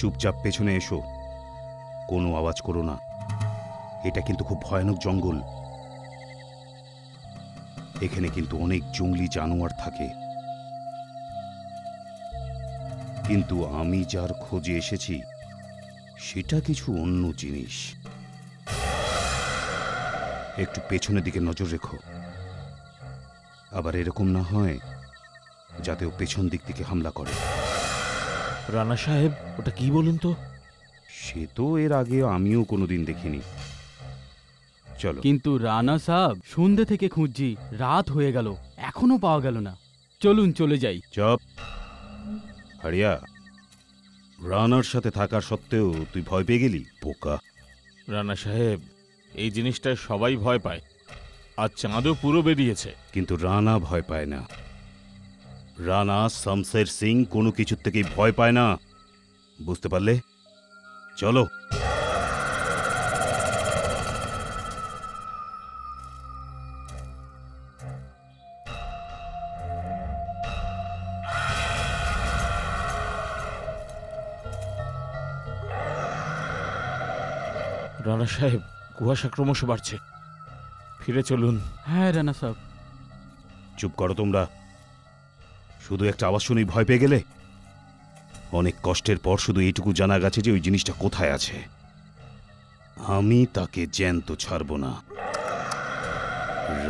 চুপচাপ পেছনে এসো, কোনো আওয়াজ করো না। এটা কিন্তু খুব ভয়ানক জঙ্গল, এখানে কিন্তু অনেক জঙ্গলি জানোয়ার থাকে। কিন্তু আমি যার খোঁজে এসেছি সেটা কিছু অন্য জিনিস। একটু পেছনের দিকে নজর রেখো, আবার এরকম না হয় যাতে ও পেছন দিক থেকে হামলা করে। রানা সাহেব, ওটা কি বলুন তো? সে তো এর আগে আমিও কোনোদিন দেখিনি। চলো। কিন্তু রানা সাহেব, সন্ধ্যে থেকে খুঁজছি, রাত হয়ে গেল, এখনো পাওয়া গেল না। চলুন চলে যাই। চপ হারিয়া, রানার সাথে থাকার সত্ত্বেও তুই ভয় পেয়ে গেলি, বোকা। রানা সাহেব, এই জিনিসটা সবাই ভয় পায়, আর চাঁদও পুরো বেরিয়েছে। কিন্তু রানা ভয় পায় না। রানা শমশের সিং কোনো কিছুর থেকেই ভয় পায় না, বুঝতে পারলে? চলো। রানা সাহেব, কুয়াশা ক্রমশ বাড়ছে, ফিরে চলুন। হ্যাঁ রানা সাহেব। চুপ করো তোমরা, শুধু একটা আওয়াজ শুনেই ভয় পেয়ে গেলে? অনেক কষ্টের পর শুধু এইটুকু জানা গেছে যে ওই জিনিসটা কোথায় আছে। আমি তাকে জ্যান্ত ছাড়ব না।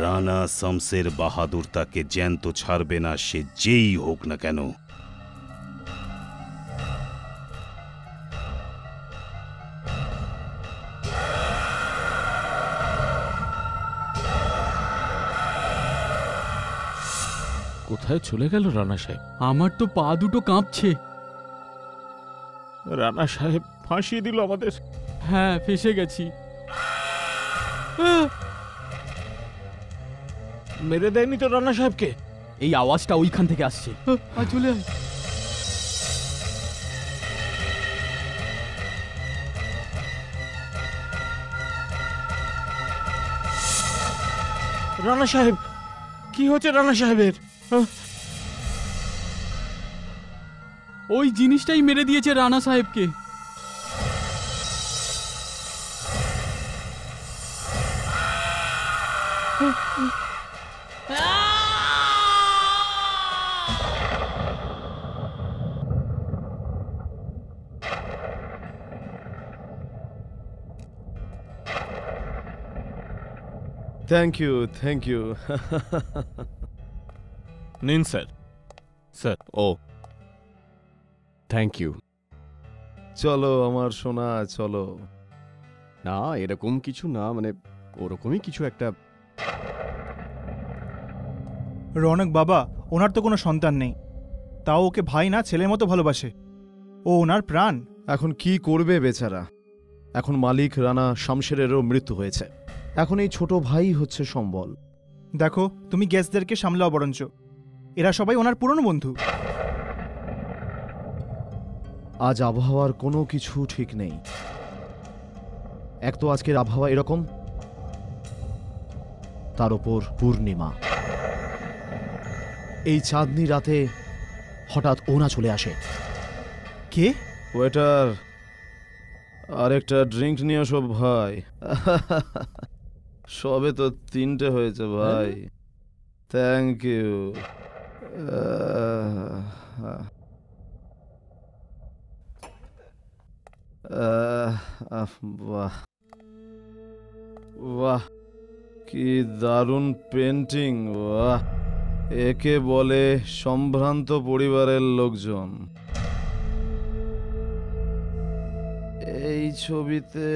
রানা শমশের বাহাদুর তাকে জ্যান্ত ছাড়বে না, সে যেই হোক না কেন। কোথায় চলে গেল রানা সাহেব? আমার তো পা দুটো কাঁপছে। রানা সাহেব ফাঁসিয়ে দিল আমাদের। হ্যাঁ, ফেসে গেছি। মেরে দেয়নি তো রানা সাহেবকে? এই আওয়াজটা ওইখান থেকে আসছে। চলে আয়। রানা সাহেব, কি হচ্ছে রানা সাহেবের? ওই জিনিসটাই মেরে দিয়েছে রানা সাহেবকে। Thank you, thank you. নিন স্যার। স্যার, ও থ্যাংক ইউ। চলো আমার সোনা, চলো। না, এরকম কিছু না, মানে ওরকমই কিছু একটা। রৌনক বাবা, ওনার তো কোনো সন্তান নেই, তাও ওকে ভাই না ছেলের মতো ভালোবাসে। ও ওনার প্রাণ। এখন কি করবে বেচারা? এখন মালিক রানা শমশেরেরও মৃত্যু হয়েছে, এখন এই ছোট ভাই হচ্ছে সম্বল। দেখো, তুমি গেস্টদেরকে সামলাও বরঞ্চ, এরা সবাই ওনার পুরনো বন্ধু। আজ আবহাওয়ার কোনো কিছু ঠিক নেই। এক তো আজকের আবহাওয়া এরকম, তার উপর পূর্ণিমা। এই চাঁদনি রাতে হঠাৎ ওনা চলে আসে। কে? ওয়েটার, আরেকটা ড্রিঙ্ক নিয়ে সব ভাই। সবে তো 3টে হয়েছে ভাই। Thank you. বাহ বাহ, কি দারুণ পেন্টিং! বাহ, একে বলে সম্ভ্রান্ত পরিবারের লোকজন। এই ছবিতে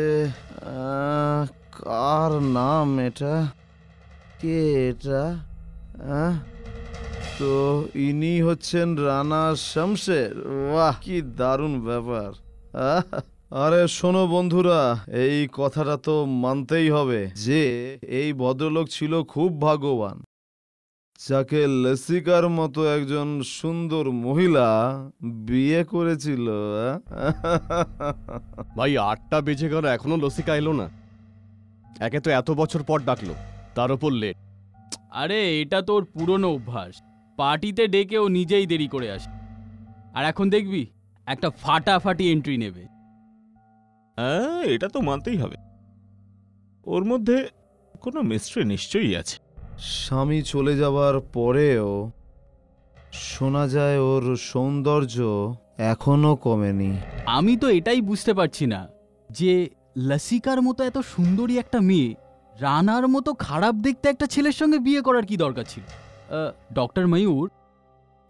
কার নাম এটা? কে এটা? তো ইনি হচ্ছেন রানা শমশের। বাহ, কি দারুণ ব্যাপার! আরে শোনো বন্ধুরা, এই কথাটা তো মানতেই হবে যে এই ভদ্রলোক ছিল খুব ভাগ্যবান, যাকে লসিকার মতো একজন সুন্দর মহিলা বিয়ে করেছিল। ভাই, 8টা বেজে গেল, এখনো লসিকা এলো না। একে তো এত বছর পর ডাকলো, তার উপর লেট। আরে এটা তোর পুরনো অভ্যাস, পার্টিতে ডেকে ও নিজেই দেরি করে আসে। আর এখন দেখবি একটা ফাটাফাটি এন্ট্রি নেবে। হ্যাঁ, এটা তো মানতেই হবে, ওর মধ্যে কোনো মিস্ট্রি নিশ্চয়ই আছে। স্বামী চলে যাবার পরেও শোনা যায় ওর সৌন্দর্য এখনো কমেনি। আমি তো এটাই বুঝতে পারছি না যে লসিকার মতো এত সুন্দরী একটা মেয়ে রানার মতো খারাপ দেখতে একটা ছেলের সঙ্গে বিয়ে করার কি দরকার ছিল। ডক্টর ময়ূর,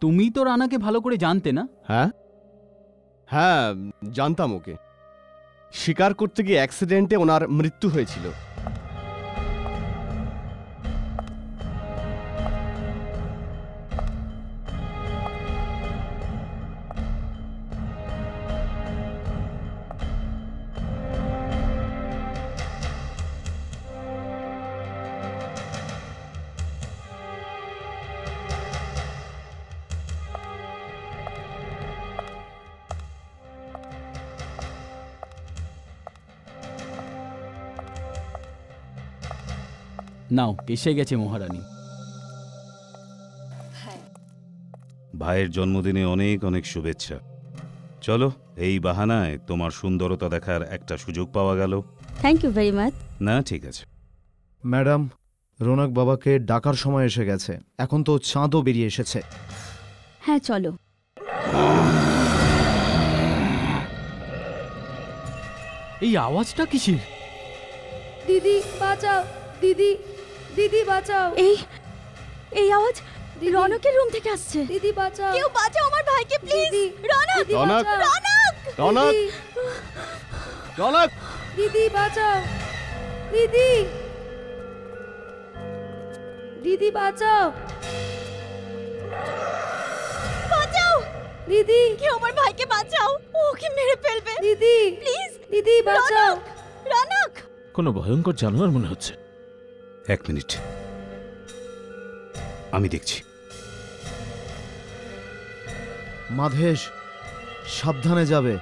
তুমি তো রানাকে ভালো করে জানতে না? হ্যাঁ হ্যাঁ, জানতাম ওকে। শিকার করতে গিয়ে অ্যাক্সিডেন্টে ওনার মৃত্যু হয়েছিল। নাও, এসে গেছে মহারানী। ভাইয়ের জন্মদিনে অনেক অনেক শুভেচ্ছা। চলো, এই বাহানায় তোমার সুন্দরতা দেখার একটা সুযোগ পাওয়া গেল। Thank you very much. না, ঠিক আছে। ম্যাডাম, রৌনক বাবাকে ডাকার সময় এসে গেছে। এখন তো চাঁদও বেরিয়ে এসেছে। হ্যাঁ চলো। এই আওয়াজটা কিসের? দিদি বাঁচাও, দিদি, দিদি বাঁচাও। এই আওয়াজ রনকের রুম থেকে আসছে। দিদি বাঁচাও, কেউ বাঁচাও আমার ভাইকে প্লিজ। রনক, দিদি রনক, বাঁচাও। রনক, রনক, দিদি, রনক, দিদি বাঁচাও, দিদি, দিদি বাঁচাও, বাঁচাও দিদি, কেউ আমার ভাইকে বাঁচাও, ওকে মেরে ফেলবে দিদি, প্লিজ। দিদি বাঁচাও। রনক, কোনো ভয়ঙ্কর জানোয়ার মনে হচ্ছে। 1 মিনিট, আমি দেখছি। মাধেশ, সাবধানে যাবে।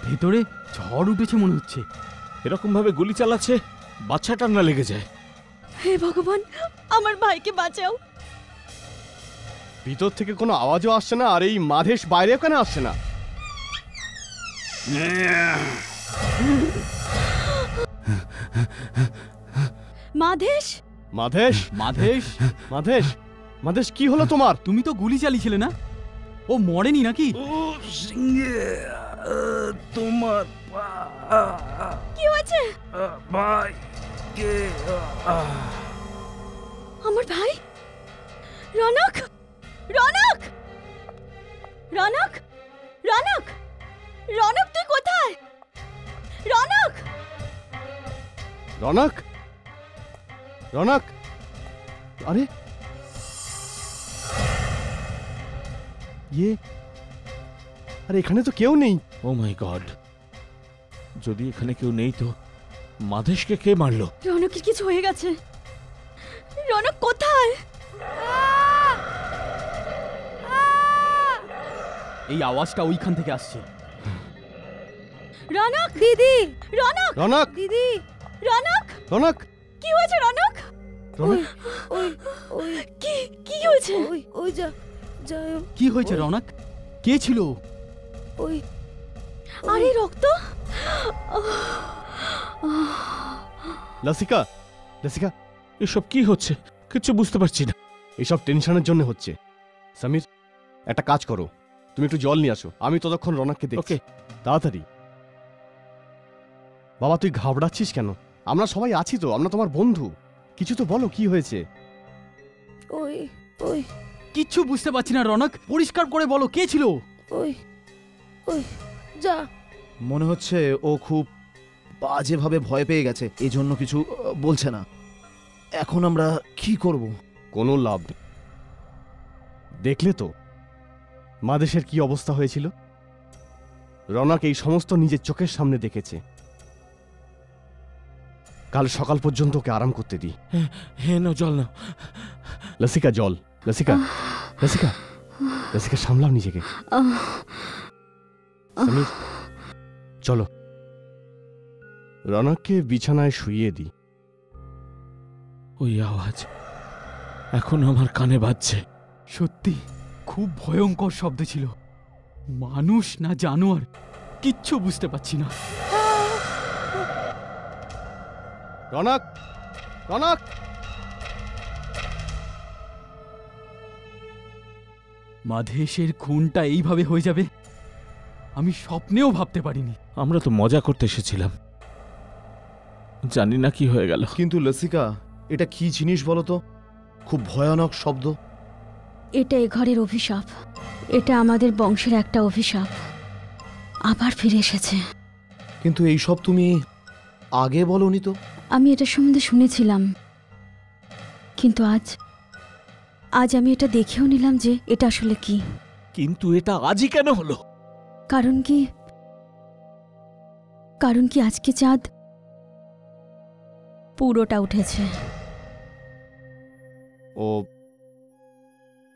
ভেতরে ঝড় উঠেছে মনে হচ্ছে। এরকম ভাবে গুলি চালাচ্ছে, বাচ্চাটার না লেগে যায়। হে ভগবান, আমার ভাইকে বাঁচাও। ভিতর থেকে কোনো আওয়াজও আসছে না, আর এই মাধেশ বাইরে কেন আসছে না? মাধেশ, মাধেশ, মাধেশ, মাধেশ, মাধেশ, কি হলো তোমার? তুমি তো গুলি চালিয়েছিলে না? ও মরেনি নাকি? তোমার কি হয়েছে? ভাই আমার ভাই রনক, রনক, রনক, রনক, রনক, তুই কোথায়? রনক, রনক, রনক, আরে আরে এখানে তো কেউ নেই। ও মাই গড, যদি এখানে কেউ নেই তো মাধেশকে কে মারলো? রনকের কিছু হয়ে গেছে। রনক কোথায়? এই আওয়াজটা ওইখান থেকে আসছে। রনক, দিদি, রনক, রনক, দিদি, রনক, রনক, কি হয়েছে রনক? রনক, ওই, ওই, কি হয়েছে? ওই যা, যাও, কি হয়েছে রনক? কে ছিল? ওই, আরে রক্ত। লসিকা, লসিকা, এসব কি হচ্ছে কিছু বুঝতে পারছি না। এসব টেনশনের জন্য হচ্ছে। সমীর, একটা কাজ করো, তুমি একটু জল নিয়ে আসো, আমি ততক্ষণ রনককে দেখছি। ওকে। তাড়াতাড়ি। বাবা, তুই ঘাবড়াচ্ছিস কেন? আমরা সবাই আছি তো, আমরা তোমার বন্ধু। কিছু তো বলো, কি হয়েছে? ওই, ওই, কিচ্ছু বুঝতে পারছি না রনক, পরিষ্কার করে বলো কে ছিল? ওই, ওই, যা। মনে হচ্ছে ও খুব বাজেভাবে ভয় পেয়ে গেছে, এই জন্য কিছু বলছে না। এখন আমরা কি করব? কোনো লাভ নেই। দেখলে তো মাদেশের কি অবস্থা হয়েছিল। রনক এই সমস্ত নিজের চোখের সামনে দেখেছে। কাল সকাল পর্যন্ত ওকে আরাম করতে দিই। হ্যাঁ, নাও জল নাও। লসিকা, জল। লসিকা, লসিকা, লসিকা সামলাও নিজেকে। সমীর চলো রনককে বিছানায় শুইয়ে দিই। ওই আওয়াজ এখনো আমার কানে বাজছে। সত্যি খুব ভয়ঙ্কর শব্দ ছিল। মানুষ না জানোয়ার কিচ্ছু বুঝতে পারছি না। রনক, রনক! মাধেশের খুনটা এইভাবে হয়ে যাবে আমি স্বপ্নেও ভাবতে পারিনি। আমরা তো মজা করতে এসেছিলাম, জানি না কি হয়ে গেল। কিন্তু লসিকা, এটা কি জিনিস বলো তো? খুব ভয়ানক শব্দ। এটা এ ঘরের অভিশাপ। এটা আমাদের বংশের একটা অভিশাপ আবার ফিরে এসেছে। কিন্তু এই সব তুমি আগে বলনি তো। আমি এটা সম্বন্ধে শুনেছিলাম, কিন্তু আজ আমি এটা দেখেও নিলাম যে এটা আসলে কি। কিন্তু এটা আজই কেন হলো? কারণ কি আজকে চাঁদ পুরোটা উঠেছে। ও,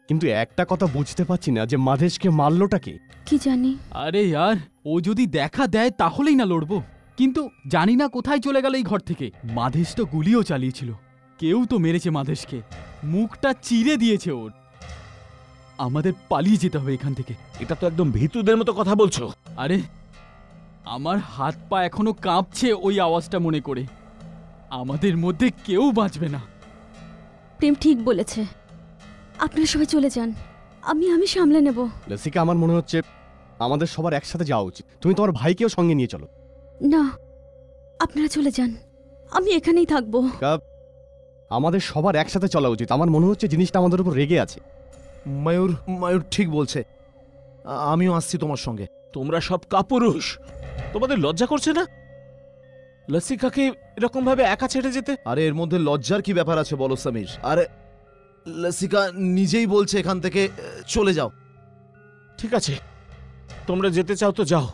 কিন্তু একটা কথা বুঝতে পারছি না যে মাধেশকে মারলোটা কে? কি জানি। আরে यार, ও যদি দেখা দেয় তাহলেই না লড়বো, কিন্তু জানি না কোথায় চলে গেল এই ঘর থেকে। মাধেশ তো গুলিও চালিয়েছিল, কেউ তো মেরেছে মাধেশকে, মুখটা চিরে দিয়েছে ওর। আমাদের পালিয়ে যেতে হবে এখান থেকে। এটা তো একদম ভীতুদের মতো কথা বলছো। আরে আমার হাত পা এখনো কাঁপছে ওই আওয়াজটা মনে করে। আমাদের মধ্যে কেউ বাঁচবে না। প্রেম ঠিক বলেছে, আপনারা সবাই চলে যান, আমি সামলে নেব। লসিকা, আমার মনে হচ্ছে আমাদের সবার একসাথে যাওয়া উচিত। তুমি তোমার ভাইকেও সঙ্গে নিয়ে চলো। না, আপনারা চলে যান, আমি এখানেই থাকবো। আমাদের সবার একসাথে চলা উচিত। আমার মনে হচ্ছে জিনিসটা আমাদের উপর রেগে আছে। ময়ূর ঠিক বলছে, আমিও আসছি তোমার সঙ্গে। তোমরা সব কাপুরুষ, তোমাদের লজ্জা করছে না লসিকাকে এরকম ভাবে একা ছেড়ে যেতে? আরে এর মধ্যে লজ্জার কি ব্যাপার আছে বলো সমীর? আরে লসিকা নিজেই বলছে এখান থেকে চলে যাও। ঠিক আছে, তোমরা যেতে চাও তো যাও,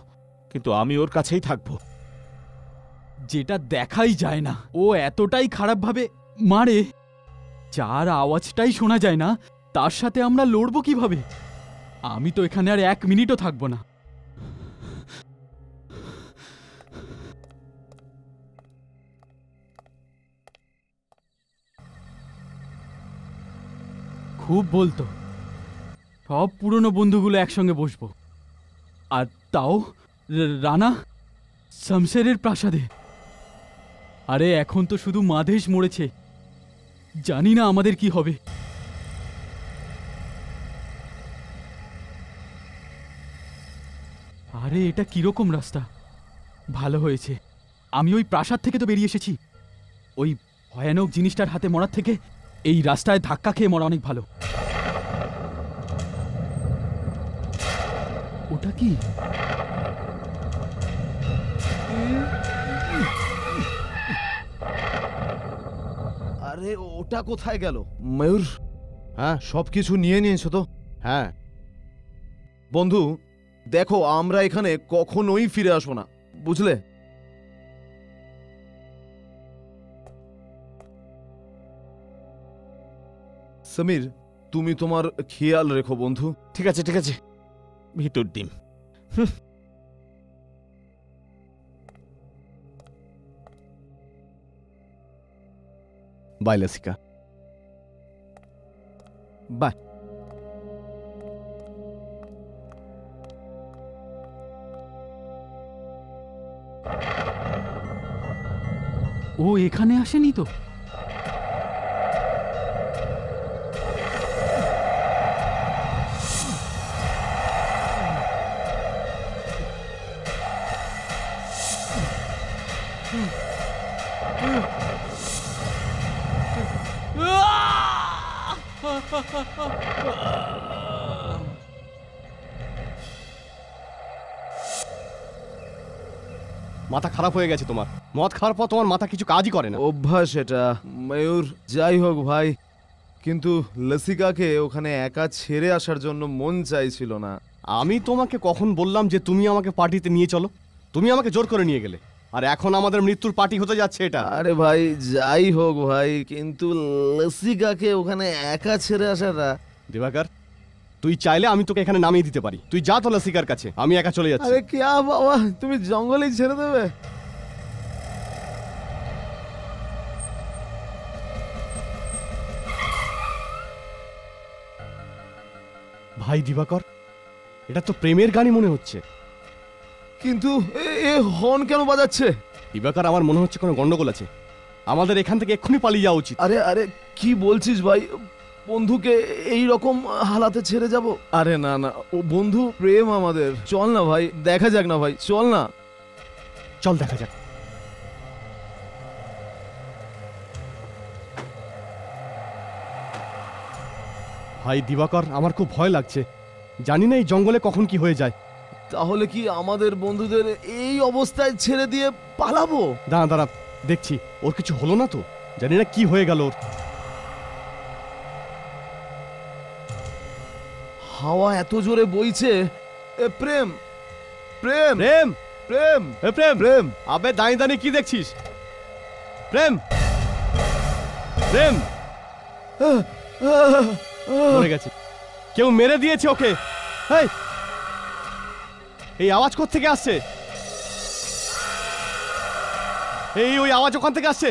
কিন্তু আমি ওর কাছেই থাকবো। যেটা দেখাই যায় না, ও এতটাই খারাপভাবে মারে, যার আওয়াজটাই শোনা যায় না, তার সাথে আমরা লড়বো কিভাবে? আমি তো এখানে আর 1 মিনিটও থাকবো না। খুব বলতো সব পুরনো বন্ধুগুলো একসঙ্গে বসবো, আর তাও রানা শমশেরের প্রাসাদে। আরে এখন তো শুধু মাধেশ মরেছে, জানি না আমাদের কি হবে। আরে এটা কিরকম রাস্তা? ভালো হয়েছে আমি ওই প্রাসাদ থেকে তো বেরিয়ে এসেছি। ওই ভয়ানক জিনিসটার হাতে মরার থেকে এই রাস্তায় ধাক্কা খেয়ে মরা অনেক ভালো। ওটা কি? আরে ওটা কোথায় গেল? ময়ূর, হ্যাঁ সবকিছু নিয়ে নিয়েছো তো? হ্যাঁ। বন্ধু দেখো, আমরা এখানে কখনোই ফিরে আসবো না, বুঝলে? সমীর, তুমি তোমার খেয়াল রেখো বন্ধু। ঠিক আছে ঠিক আছে, ভিতর ডিম। বাই লসিকা। বাই। ও এখানে আসেনি তো? মাথা খারাপ হয়ে গেছে তোমার। মদ খাওয়ার পর তোমার মাথা কিছু কাজই করে না। অভ্যাস এটা। ময়ূর, যাই হোক ভাই, কিন্তু লসিকাকে ওখানে একা ছেড়ে আসার জন্য মন চাইছিল না। আমি তোমাকে কখন বললাম যে তুমি আমাকে পার্টিতে নিয়ে চলো? তুমি আমাকে জোর করে নিয়ে গেলে, আর এখন আমাদের মৃত্যুর পার্টি হতে যাচ্ছে এটা। আরে ভাই, যাই হোক ভাই, কিন্তু লসিকাকে ওখানে একা ছেড়ে আসাটা। দিবাকর, তুই চাইলে আমি তোকে এখানে নামিয়ে দিতে পারি। তুই যা তো লসিকার কাছে, আমি একা চলে যাচ্ছি। আরে কিয়া বাবা, তুমি জঙ্গলেই ছেড়ে দেবে? ভাই দিবাকর, এটা তো প্রেমের গানই মনে হচ্ছে। কিন্তু এ হর্ন কেন বাজাচ্ছে? দিবাকর, আমার মনে হচ্ছে কোনো গন্ডগোল আছে। আমাদের এখান থেকে এক্ষুনি পালিয়ে যাওয়া উচিত। আরে আরে কি বলছিস ভাই? বন্ধুকে এই রকম হালাতে ছেড়ে যাব? আরে না না, ও বন্ধু, প্রেম আমাদের। চল না ভাই, দেখা যাক না ভাই, চল না। চল দেখা যাক। ভাই দিবাকর, আমার খুব ভয় লাগছে। জানি না এই জঙ্গলে কখন কি হয়ে যায়। তাহলে কি আমাদের বন্ধুদের এই অবস্থায় ছেড়ে দিয়ে পালাবো? দাঁড়া দাঁড়া, দেখছি ওর কিছু হলো না তো। জানি না কি হয়ে গেল ওর। হাওয়া এত জোরে বইছে। এ প্রেম, প্রেম, প্রেম, প্রেম, এ প্রেম, প্রেম। আবে দাঁড়িয়ে দাঁড়িয়ে কি দেখছিস? প্রেম, প্রেম মরে গেছে। কেউ মেরে দিয়েছে ওকে। এই আওয়াজ কোত্থেকে আসছে? এই ওই আওয়াজ ওখান থেকে আসছে।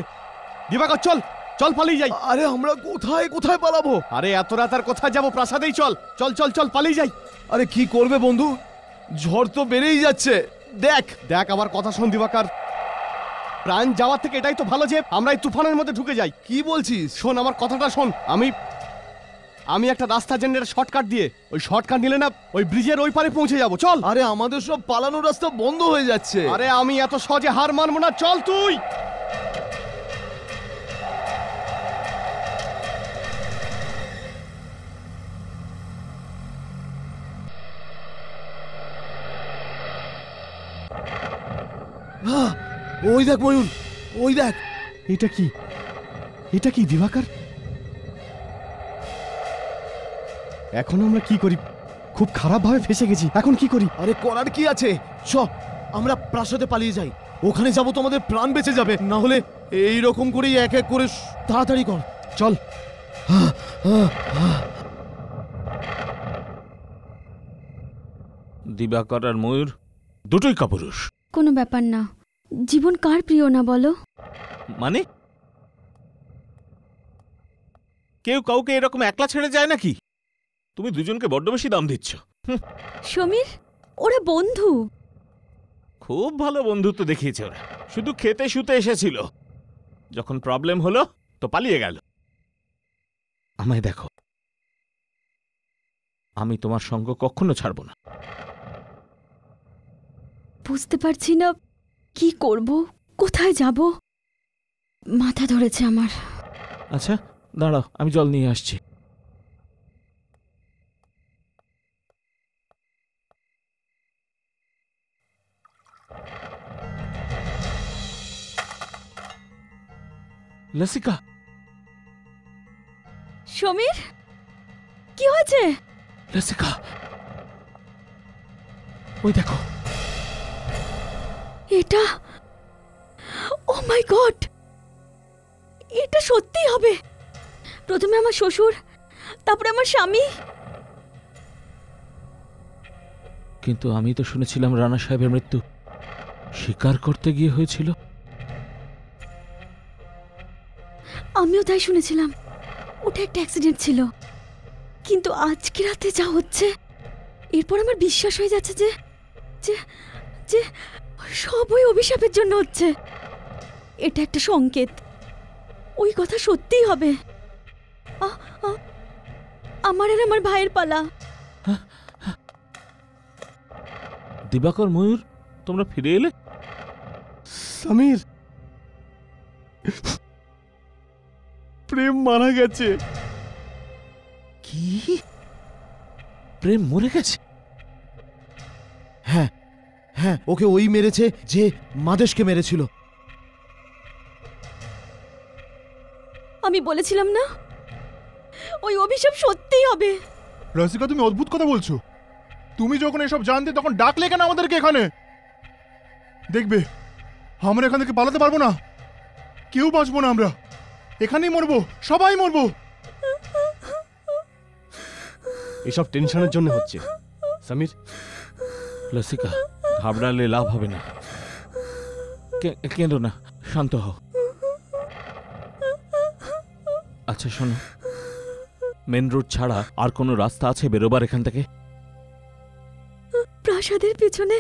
দিবাকর চল, চল পালিয়ে যাই। আরে আমরা কোথায় কোথায় পালাবো? আরে এত রাত আর কোথায় যাবো? প্রাসাদেই চল। চল চল চল পালিয়ে যাই। আরে কি করবে বন্ধু? ঝড় তো বেড়েই যাচ্ছে। দেখ দেখ, আমার কথা শোন দিবাকর। প্রাণ যাওয়ার থেকে এটাই তো ভালো যে আমরা এই তুফানের মধ্যে ঢুকে যাই। কি বলছিস? শোন আমার কথাটা শোন। আমি একটা রাস্তা জেনে একটা শর্টকাট দিয়ে, ওই শর্টকাট নিলে না ওই ব্রিজের ওই পারে পৌঁছে যাবো। চল। আরে আমাদের সব পালানোর রাস্তা বন্ধ হয়ে যাচ্ছে। আরে আমি এত সহজে হার মানবো না। চল তুই। ওই দেখ ময়ূর, ওই দেখ। এটা কি? এটা কি দিবাকর? এখন আমরা কি করি? খুব খারাপ ভাবে ফেসে গেছি। এখন কি করি? আরে করার কি আছে? চ আমরা প্রাসাদে পালিয়ে যাই। ওখানে যাবো তো আমাদের প্রাণ বেঁচে যাবে। না হলে এই রকম করেই এক এক করে তাড়াতাড়ি কর। চল। দিবাকর আর ময়ূর দুটোই কাপুরুষ। কোনো ব্যাপার না। জীবন কার প্রিয় না বলো? মানে কেউ কাউকে এরকম একলা ছেড়ে যায় নাকি? তুমি দুজনকে বড্ড বেশি দাম দিচ্ছ। সমীর, ওরা বন্ধু। খুব ভালো বন্ধুত্ব দেখিয়েছে ওরা। শুধু খেতে শুতে এসেছিল, যখন প্রবলেম হলো তো পালিয়ে গেল। আমায় দেখো, আমি তোমার সঙ্গ কখনো ছাড়ব না। বুঝতে পারছি না কি করব, কোথায় যাব। মাথা ধরেছে আমার। আচ্ছা দাঁড়াও, আমি জল নিয়ে আসছি। লসিকা। সমীর, কি হয়েছে? লসিকা, ওই দেখো। এটা, ও মাই গড, এটা সত্যি হবে। প্রথমে আমার শ্বশুর, তারপরে আমার স্বামী। কিন্তু আমি তো শুনেছিলাম রানা সাহেবের মৃত্যু শিকার করতে গিয়ে হয়েছিল। আমিও তাই শুনেছিলাম, ওটা একটা অ্যাক্সিডেন্ট ছিল। কিন্তু আজকে রাতে যা হচ্ছে, এরপর আমার বিশ্বাস হয়ে যাচ্ছে যে যে যে সব ওই অভিশাপের জন্য হচ্ছে। এটা একটা সংকেত, ওই কথা সত্যিই হবে। আমার আর আমার ভাইয়ের পালা। দিবাকর, ময়ূর, তোমরা ফিরে এলে? সমীর, প্রেম মারা গেছে। কি? প্রেম মরে গেছে? হ্যাঁ হ্যাঁ, ওকে ওই মেরেছে যে মাদেশকে মেরেছিল। আমি বলেছিলাম না, ওই অভিশাপ সত্যিই হবে। রসিকা, তুমি অদ্ভুত কথা বলছো। তুমি যখন এসব জানতে তখন ডাকলে কেন আমাদেরকে এখানে? দেখবে, আমরা এখান থেকে পালাতে পারবো না। কেউ বাঁচবো না, আমরা এখানেই মরবো, সবাই মরবো। এসব টেনশনের জন্য হচ্ছে। সমীর, লসিকা, ঘাবড়ালে লাভ হবে না। কেঁদো না, শান্ত হও। আচ্ছা শোনো, মেন রোড ছাড়া আর কোনো রাস্তা আছে বেরোবার এখান থেকে? প্রাসাদের পেছনে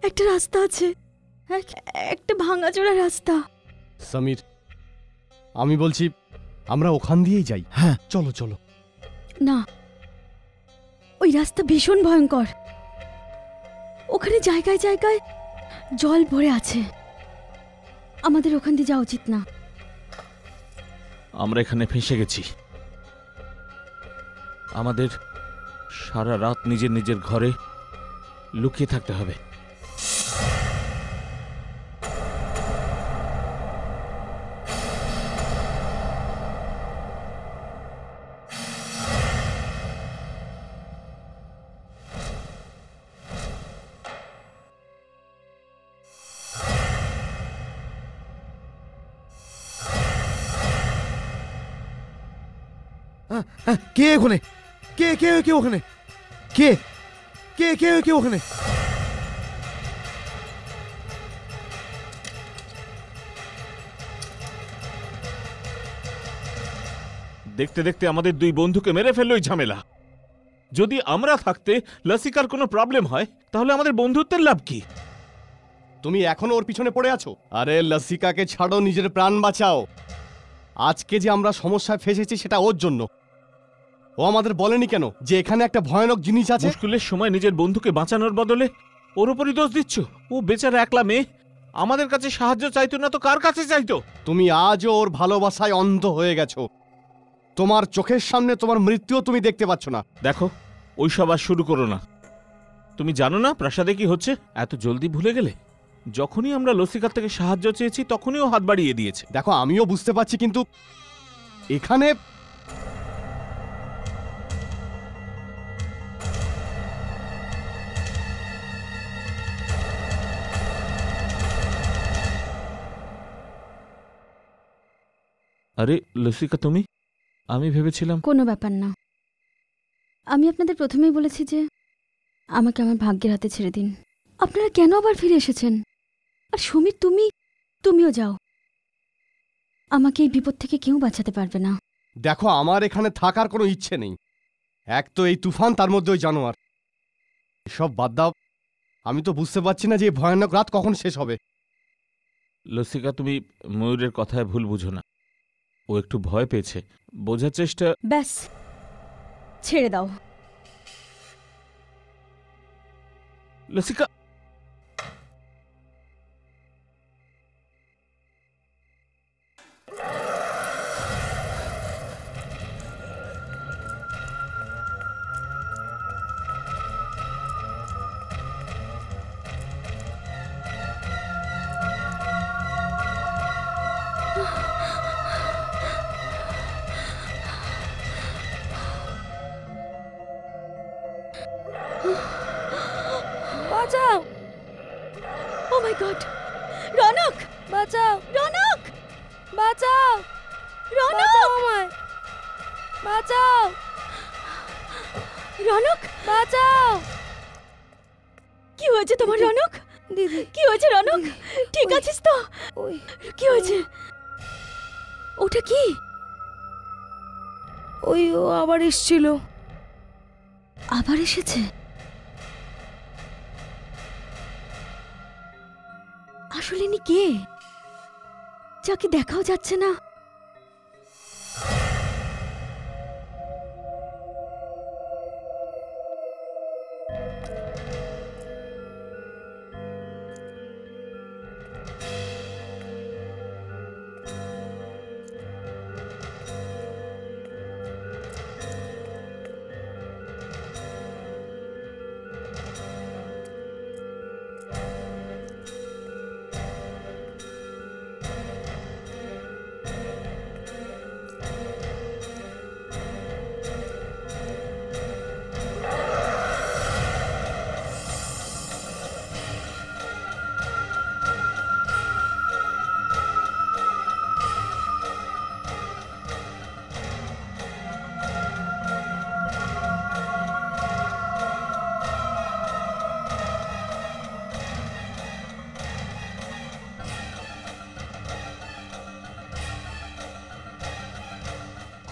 একটা রাস্তা আছে, একটা ভাঙাচোরা রাস্তা। সমীর, আমি বলছি আমরা ওখান দিয়েই যাই। হ্যাঁ। চলো চলো। না, ওই রাস্তা ভীষণ ভয়ঙ্কর। ওখানে জায়গায় জায়গায় জল ভরে আছে। আমাদের ওখান দিয়ে যাওয়া উচিত না। আমরা এখানে ফেঁসে গেছি। আমাদের সারা রাত নিজের নিজের ঘরে লুকিয়ে থাকতে হবে। কে ওখানে? কে কে কে ওখানে? কে কে কে কে ওখানে? দেখতে দেখতে আমাদের দুই বন্ধুকে মেরে ফেললো এই ঝামেলা। যদি আমরা থাকতে লসিকার কোনো প্রবলেম হয় তাহলে আমাদের বন্ধুত্বের লাভ কি? তুমি এখনো ওর পিছনে পড়ে আছো? আরে লসিকাকে ছাড়ো, নিজের প্রাণ বাঁচাও। আজকে যে আমরা সমস্যায় ফেসেছি সেটা ওর জন্য। ও আমাদের বলেনি কেন যে এখানে একটা ভয়ানক জিনিস আছে? মুশকিলের সময় নিজের বন্ধুকে বাঁচানোর বদলে ওর উপরই দোষ দিচ্ছ। ও বেচারা একলা মেয়ে, আমাদের কাছে সাহায্য চাইতো না তো কার কাছে চাইতো? তুমি আজও ওর ভালোবাসায় অন্ধ হয়ে গেছো। তোমার চোখের সামনে তোমার মৃত্যুও তুমি দেখতে পাচ্ছ না। দেখো, ওইসব আর শুরু করো না। তুমি জানো না প্রাসাদে কি হচ্ছে? এত জলদি ভুলে গেলে? যখনই আমরা লসিকার থেকে সাহায্য চেয়েছি তখনই ও হাত বাড়িয়ে দিয়েছে। দেখো, আমিও বুঝতে পারছি, কিন্তু এখানে আরে লসিকা, তুমি? আমি ভেবেছিলাম। কোনো ব্যাপার না। আমি আপনাদের প্রথমেই বলেছি যে আমাকে আমার ভাগ্যের হাতে ছেড়ে দিন। আপনারা কেন আবার ফিরে এসেছেন? আর সমীর, তুমিও যাও। আমাকে এই বিপদ থেকে কেউ বাঁচাতে পারবে না। দেখো, আমার এখানে থাকার কোনো ইচ্ছে নেই। এক তো এই তুফান, তার মধ্যে ওই জানোয়ার। সব বাদ দাও। আমি তো বুঝতে পারছি না যে এই ভয়ানক রাত কখন শেষ হবে। লসিকা, তুমি ময়ূরের কথায় ভুল বুঝো না। ও একটু ভয় পেয়েছে, বোঝার চেষ্টা। ব্যাস, ছেড়ে দাও। লসিকা, বাঁচাও, ও মাই গড! রনক! বাঁচাও, রনক! বাঁচাও, রনক! বাঁচাও আমায়, বাঁচাও, রনক! বাঁচাও। কি হয়েছে তোমার রনক? দিদি, কি হয়েছে রনক? ঠিক আছিস তো? ওই কি হয়েছে? ওটা কি? ওই ও আবার এসেছিল। আবার এসেছে? আসলে ইনি কে, যাকে দেখাও যাচ্ছে না?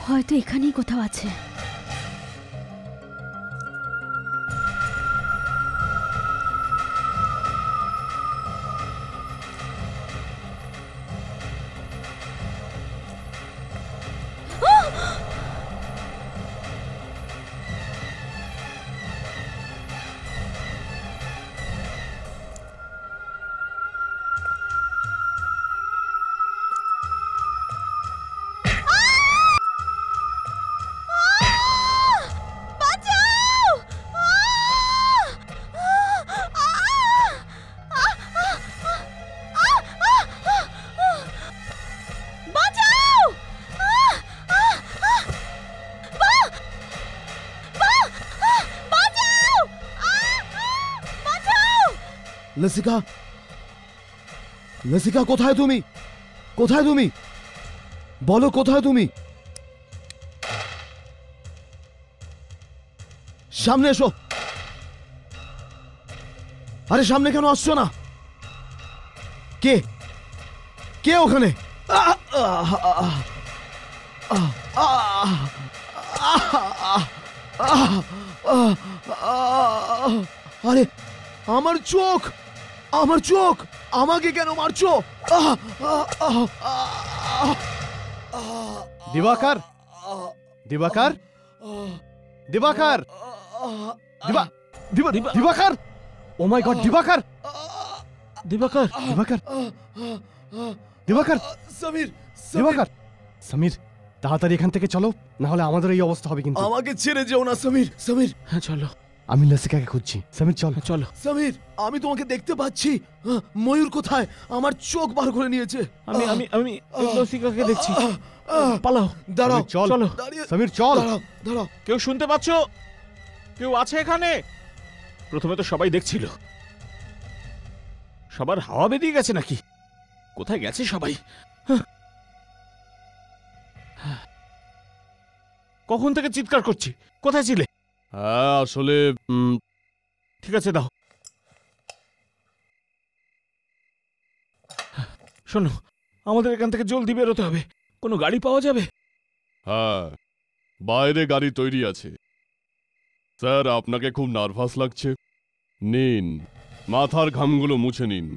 হয়তো এখানেই কোথাও আছে। লসিকা, লসিকা কোথায় তুমি? কোথায় তুমি? বলো কোথায় তুমি? সামনে এসো। আরে সামনে কেন আসছো না? কে কে ওখানে? আরে আমার চোখ, আমার চোখ, আমাকে কেন মারছো? দিবাকর, দিবাকর, দিবাকর, দিবাকর, ও মাই গড, দিবাকর, দিবাকর, দিবাকর, দিবাকর, সমীর, দিবাকর, সমীর তাড়াতাড়ি এখান থেকে চলো, না হলে আমাদের এই অবস্থা হবে কিন্তু। আমাকে ছেড়ে যেও না সমীর। সমীর, হ্যাঁ চলো। আমি লসিকাকে খুঁজছি। সমীর চল। চলো। সমীর, আমি তোমাকে দেখতে পাচ্ছি। ময়ূর কোথায়? আমার চোখ বার করে নিয়েছে। আমি আমি আমি লসিকাকে দেখছি। পালাও। দাঁড়াও, চল, চলো। সমীর চল। দাঁড়াও, দাঁড়াও। কেউ শুনতে পাচ্ছো? কেউ আছে এখানে? প্রথমে তো সবাই দেখছিল, সবার হাওয়া বেরিয়ে গেছে নাকি? কোথায় গেছে সবাই? কখন থেকে চিৎকার করছি, কোথায় ছিলে? হ্যাঁ আসলে ঠিক আছে, দাও। শোনো, আমাদের এখান থেকে জলদি বেরোতে হবে। কোনো গাড়ি পাওয়া যাবে? হ্যাঁ, বাইরে গাড়ি তৈরি আছে। স্যার, আপনাকে খুব নার্ভাস লাগছে। নিন, মাথার ঘামগুলো মুছে নিন।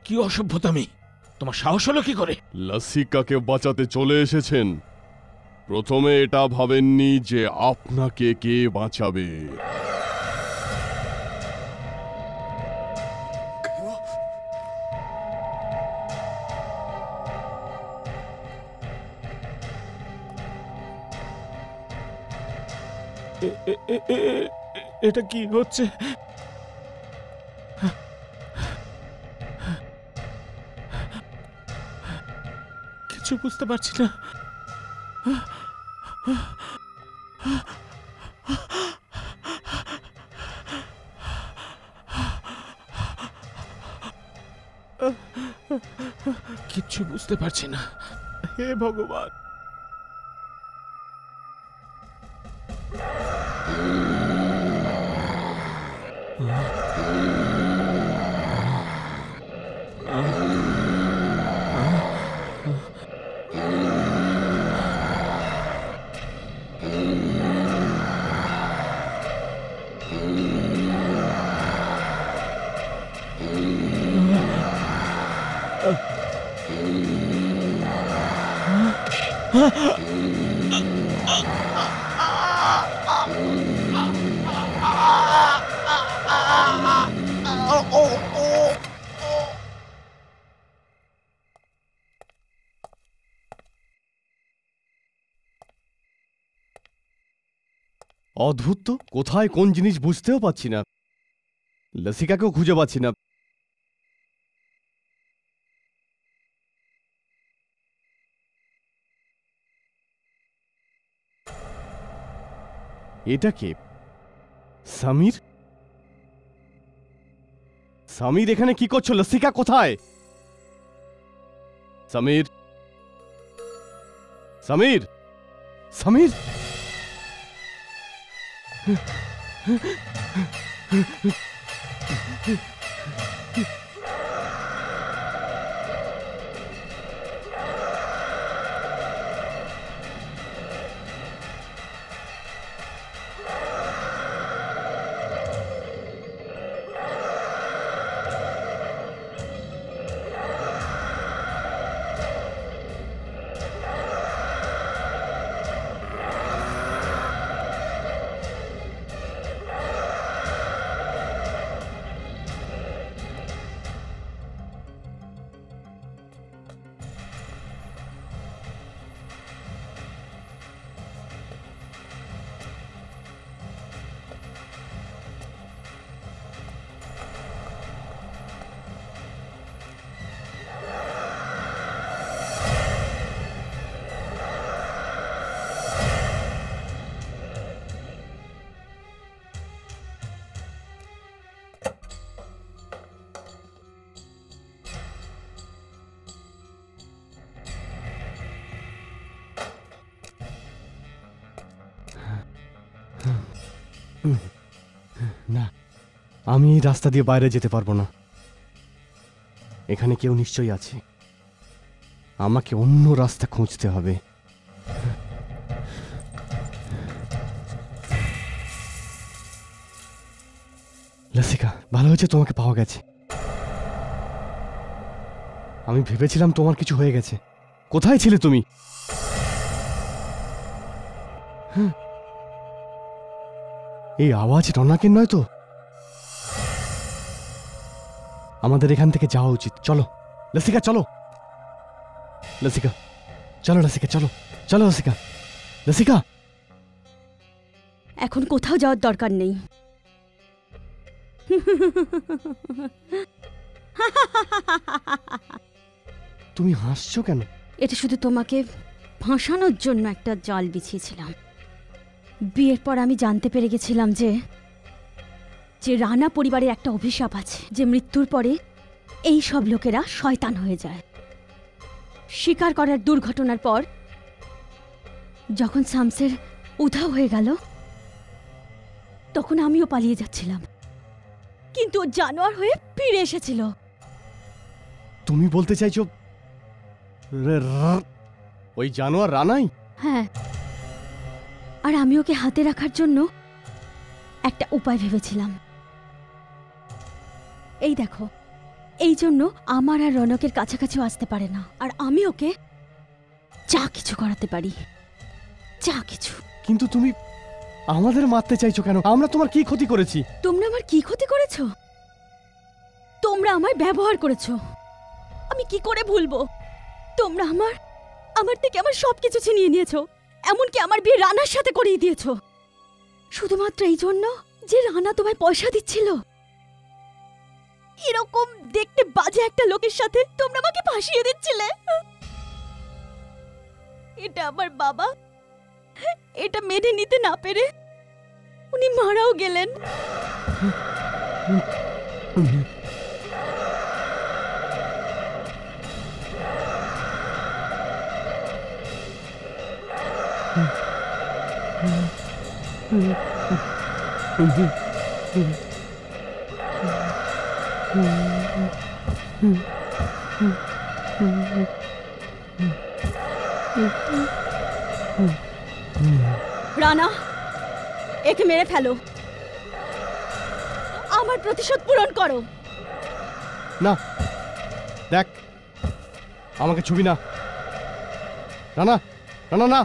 কি অসভ্যতামি! তোমার সাহস হলো কি করে? লসিকাকে বাঁচাতে চলে এসেছেন। প্রথমে এটা ভাবেননি যে আপনাকে কে বাঁচাবে। এটা কি হচ্ছে? কিছু বুঝতে পারছি না। কিচ্ছু বুঝতে পারছি না। হে ভগবান! অদ্ভুত তো, কোথায় কোন জিনিস বুঝতেও পাচ্ছি না। লসিকাকেও খুঁজে পাচ্ছি না। এটা কে? সমীর? সমীর এখানে কি করছো? লসিকা কোথায়? সমীর, সমীর, সমীর! না, আমি এই রাস্তা দিয়ে বাইরে যেতে পারবো না। এখানে কেউ নিশ্চয়ই আছে, আমাকে অন্য রাস্তা খুঁজতে হবে। লসিকা, ভালো হয়েছে তোমাকে পাওয়া গেছে। আমি ভেবেছিলাম তোমার কিছু হয়ে গেছে। কোথায় ছিলে তুমি? এই আওয়াজ রনাকের নয় তো? আমাদের এখান থেকে যাওয়া উচিত। চলো লসিকা, চলো লসিকা, চলো লসিকা, চলো চলো লসিকা। লসিকা, এখন কোথাও যাওয়ার দরকার নেই। তুমি হাসছো কেন? এটা শুধু তোমাকে ফাঁসানোর জন্য একটা জাল বিছিয়েছিলাম। বিয়ের পর আমি জানতে পেরে গেছিলাম যে রানা পরিবারের একটা অভিশাপ আছে, যে মৃত্যুর পরে এই সব লোকেরা শয়তান হয়ে যায়। শিকার করার দুর্ঘটনার পর যখন শামসের উধাও হয়ে গেল, তখন আমিও পালিয়ে যাচ্ছিলাম, কিন্তু ও জানোয়ার হয়ে ফিরে এসেছিল। তুমি বলতে চাইছো ওই জানোয়ার রানাই? হ্যাঁ, আর আমি ওকে হাতে রাখার জন্য একটা উপায় ভেবেছিলাম। এই দেখো, এই জন্য আমার আর রনকের কাছাকাছিও আসতে পারে না, আর আমি ওকে যা কিছু করাতে পারি, যা কিছু। কিন্তু তুমি আমাদের মারতে চাইছো কেন? আমরা তোমার কি ক্ষতি করেছি? তোমরা আমার কি ক্ষতি করেছো? তোমরা আমায় ব্যবহার করেছো। আমি কি করে ভুলবো? তোমরা আমার থেকে আমার সবকিছু ছিনিয়ে নিয়েছো, এমনকি আমার বিয়ে রানার সাথে করিয়ে দিয়েছো, শুধুমাত্র এই জন্য যে রানা তোমায় পয়সা দিচ্ছিল। এরকম দেখতে বাজে একটা লোকের সাথে তোমরা আমাকে ফাঁসিয়ে দিচ্ছিলে। এটা আমার বাবা, এটা মেনে নিতে না পেরে উনি মারাও গেলেন। রানা, একে মেরে ফেলো, আমার প্রতিশোধ পূরণ করো। না, দেখ, আমাকে ছবি না। রানা, রানা, না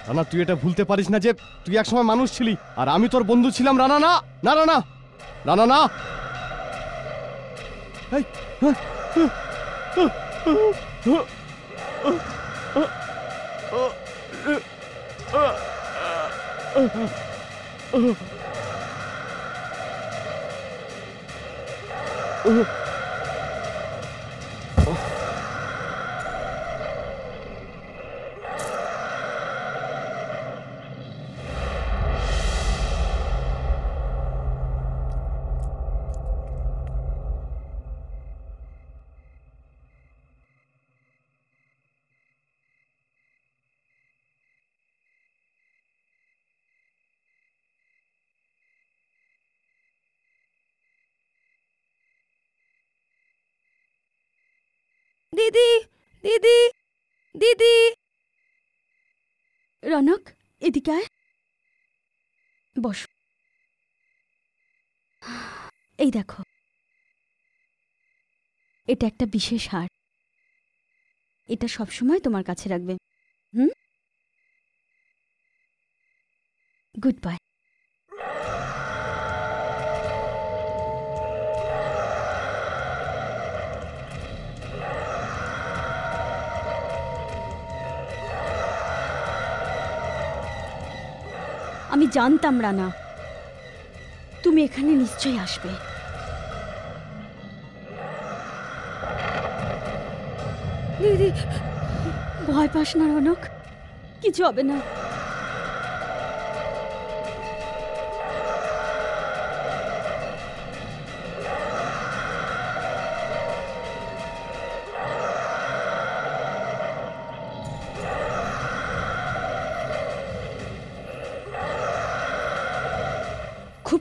রানা, তুই এটা ভুলতে পারিস না যে তুই একসময় মানুষ ছিলি আর আমি তোর বন্ধু ছিলাম। রানা, না, না রানা, রানা, না। এই, দিদি, দিদি, দিদি। রনক, এদিকে আয়, বস। এই দেখো, এটা একটা বিশেষ হার, এটা সবসময় তোমার কাছে রাখবে। Good bye. আমি জানতাম রানা, তুমি এখানে নিশ্চয়ই আসবে। দিদি, ভয় পাস না রনক, কিছু হবে না।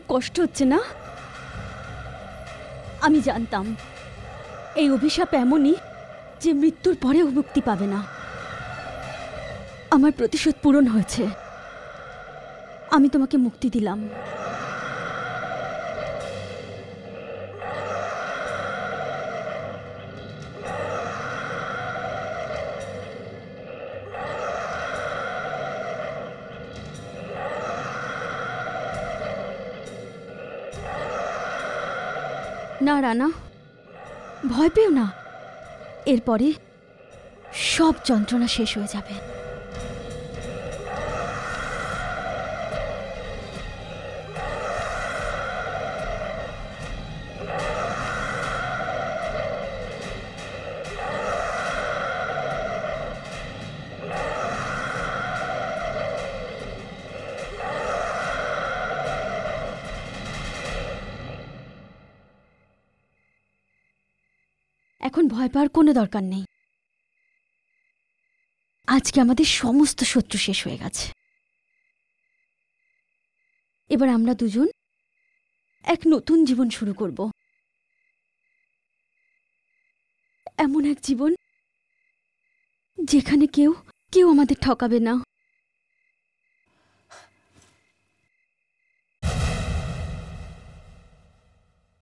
কষ্ট হচ্ছে না? আমি জানতাম এই অভিশাপ এমনই যে মৃত্যুর পরেও মুক্তি পাবে না। আমার প্রতিশোধ পূরণ হয়েছে। আমি তোমাকে মুক্তি দিলাম। না রানা, ভয় পেও না। এরপরে সব যন্ত্রণা শেষ হয়ে যাবে। এখন ভয় পাওয়ার কোনো দরকার নেই। আজকে আমাদের সমস্ত শত্রু শেষ হয়ে গেছে। এবার আমরা দুজন এক নতুন জীবন শুরু করব। এমন এক জীবন যেখানে কেউ আমাদের ঠকাবে না।